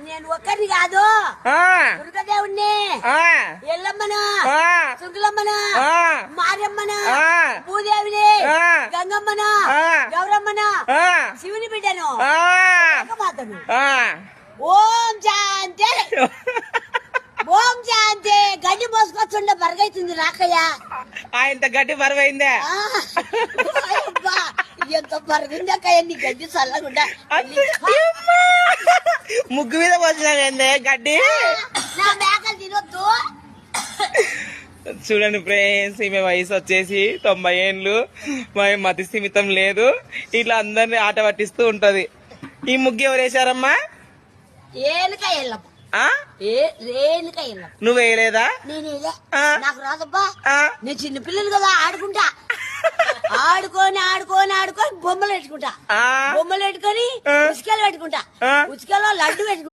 నేను ఒక్కరిని కాదు దుర్గదేవుణ్ణి ఎల్లమ్మను సుంకులమ్మను మారమ్మను భూదేవిని గంగమ్మను గౌరమ్మను శివుని బిడ్డను మాతను ఓం శాంతి ఓం శాంతి గడ్డి మోసుకొచ్చుండే బరుగైతుంది రాకయ్య ఇంత గడ్డి బరువైందే ఎంత బరుగుందక్కయ్య నీ గడ్డి చల్లకుండా ముగ్గు మీద పోసినావేందే గడ్డి నా మేకలు తినొద్దు చూడండి ఫ్రెండ్స్ ఈమె వయసు వచ్చేసి 90 ఏండ్లు మతి స్థిమితం లేదు ఇట్లా అందరిని ఆట పట్టిస్తూ ఉంటది. ఈ ముగ్గు ఎవరు వేశారమ్మా? నువ్వు వేయలేదా? నాకు రాదబ్బా, నేను చిన్న పిల్లలు కదా ఆడుకుంటా. ఆడుకొని ఆడుకొని ఆడుకొని బొమ్మలు పెట్టుకుంటా. బొమ్మలు పెట్టుకొని ఉచికలు పెట్టుకుంటా. ఉచికలో లడ్డు పెట్టుకుంటా.